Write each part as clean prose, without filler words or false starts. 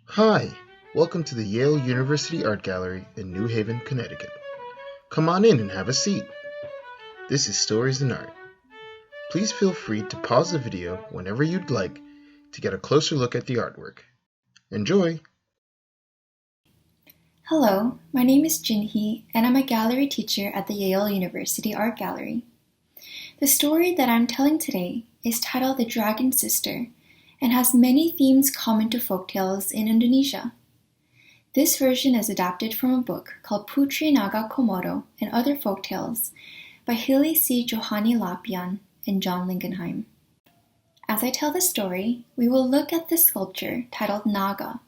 Hi, welcome to the Yale University Art Gallery in New Haven, Connecticut. Come on in and have a seat. This is Stories in Art. Please feel free to pause the video whenever you'd like to get a closer look at the artwork. Enjoy! Hello, my name is Jinhee, and I'm a gallery teacher at the Yale University Art Gallery. The story that I'm telling today is titled The Dragon Sister and has many themes common to folktales in Indonesia. This version is adapted from a book called Putri Naga Komodo and Other Folktales by Hilly C. Johani Lapian and John Lingenheim. As I tell the story, we will look at the sculpture titled Naga,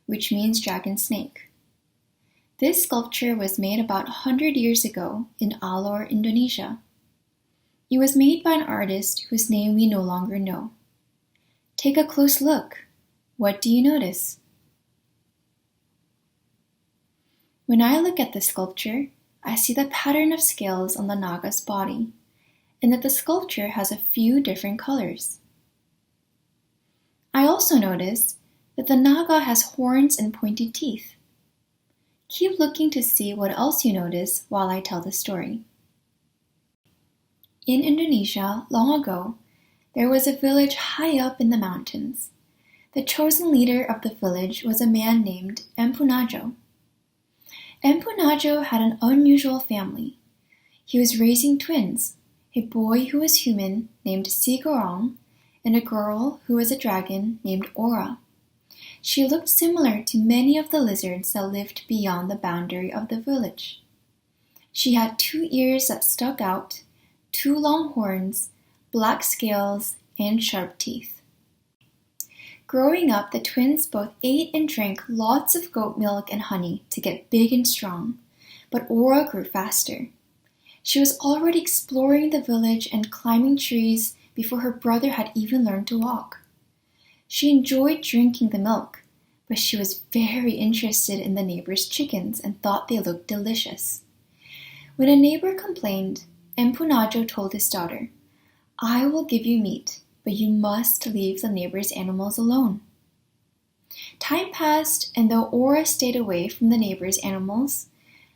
which means dragon snake. This sculpture was made about 100 years ago in Alor, Indonesia. It was made by an artist whose name we no longer know. Take a close look. What do you notice? When I look at the sculpture, I see the pattern of scales on the naga's body, and that the sculpture has a few different colors. I also notice that the naga has horns and pointed teeth. Keep looking to see what else you notice while I tell the story. In Indonesia, long ago, there was a village high up in the mountains. The chosen leader of the village was a man named Empu Najo. Empu Najo had an unusual family. He was raising twins, a boy who was human named Sigorong, and a girl who was a dragon named Ora. She looked similar to many of the lizards that lived beyond the boundary of the village. She had 2 ears that stuck out, 2 long horns, black scales, and sharp teeth. Growing up, the twins both ate and drank lots of goat milk and honey to get big and strong, but Ora grew faster. She was already exploring the village and climbing trees before her brother had even learned to walk. She enjoyed drinking the milk, but she was very interested in the neighbors' chickens and thought they looked delicious. When a neighbor complained, Empu Najo told his daughter, "I will give you meat, but you must leave the neighbors' animals alone." Time passed, and though Ora stayed away from the neighbors' animals,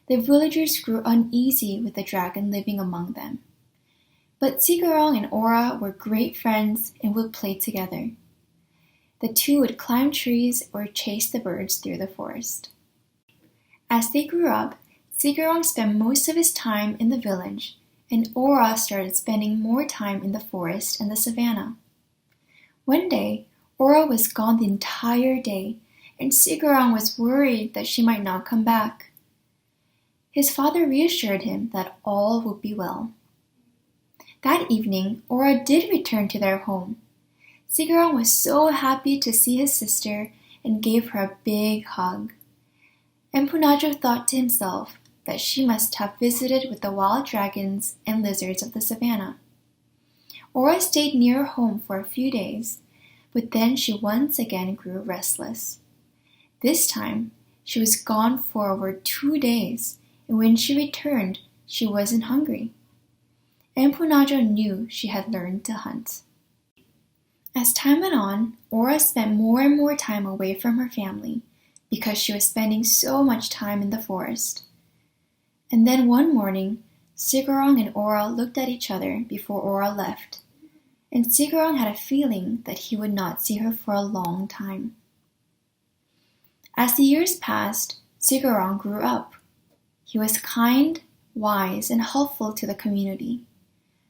the villagers grew uneasy with the dragon living among them. But Sigurong and Ora were great friends and would play together. The two would climb trees or chase the birds through the forest. As they grew up, Sigurong spent most of his time in the village, and Ora started spending more time in the forest and the savannah. One day, Ora was gone the entire day, and Sigurong was worried that she might not come back. His father reassured him that all would be well. That evening, Ora did return to their home. Sigurong was so happy to see his sister and gave her a big hug. Empu Najo thought to himself that she must have visited with the wild dragons and lizards of the savannah. Ora stayed near home for a few days, but then she once again grew restless. This time, she was gone for over 2 days, and when she returned, she wasn't hungry. Empu Najo knew she had learned to hunt. As time went on, Ora spent more and more time away from her family because she was spending so much time in the forest. And then one morning, Sigurong and Ora looked at each other before Ora left, and Sigurong had a feeling that he would not see her for a long time. As the years passed, Sigurong grew up. He was kind, wise, and helpful to the community.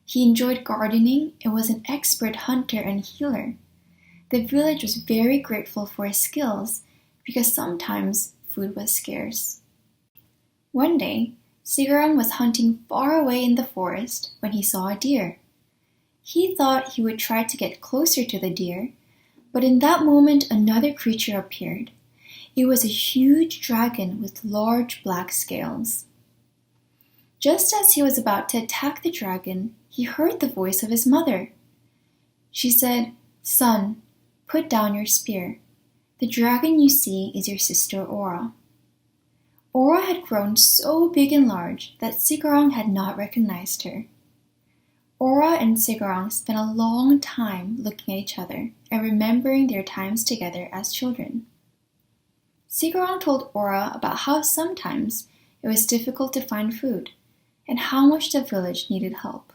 He enjoyed gardening and was an expert hunter and healer. The village was very grateful for his skills because sometimes food was scarce. One day, Sigurong was hunting far away in the forest when he saw a deer. He thought he would try to get closer to the deer, but in that moment another creature appeared. It was a huge dragon with large black scales. Just as he was about to attack the dragon, he heard the voice of his mother. She said, "Son, put down your spear. The dragon you see is your sister Ora." Ora had grown so big and large that Sigurong had not recognized her. Ora and Sigurong spent a long time looking at each other and remembering their times together as children. Sigarong told Ora about how sometimes it was difficult to find food and how much the village needed help.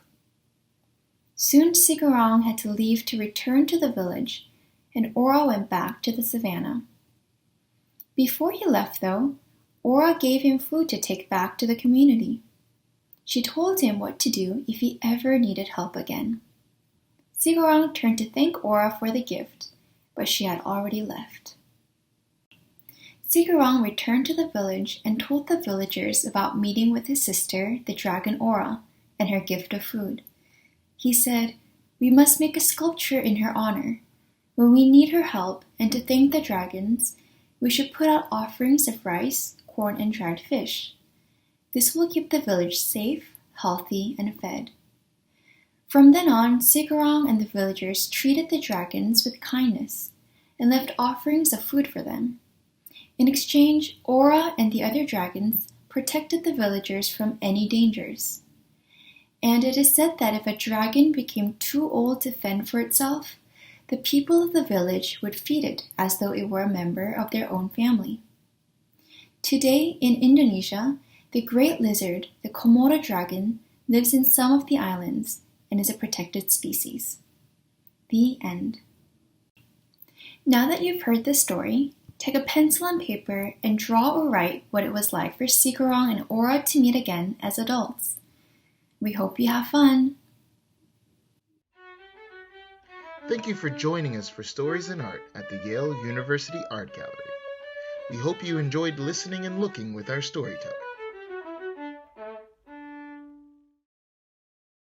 Soon Sigarong had to leave to return to the village, and Ora went back to the savannah. Before he left, though, Ora gave him food to take back to the community. She told him what to do if he ever needed help again. Sigarong turned to thank Ora for the gift, but she had already left. Sigarong returned to the village and told the villagers about meeting with his sister, the dragon Ora, and her gift of food. He said, "We must make a sculpture in her honor. When we need her help and to thank the dragons, we should put out offerings of rice, corn, and dried fish. This will keep the village safe, healthy, and fed." From then on, Sigarong and the villagers treated the dragons with kindness and left offerings of food for them. In exchange, Ora and the other dragons protected the villagers from any dangers. And it is said that if a dragon became too old to fend for itself, the people of the village would feed it as though it were a member of their own family. Today, in Indonesia, the great lizard, the Komodo dragon, lives in some of the islands and is a protected species. The end. Now that you've heard this story, take a pencil and paper and draw or write what it was like for Sigarong and Ora to meet again as adults. We hope you have fun. Thank you for joining us for Stories in Art at the Yale University Art Gallery. We hope you enjoyed listening and looking with our storytellers.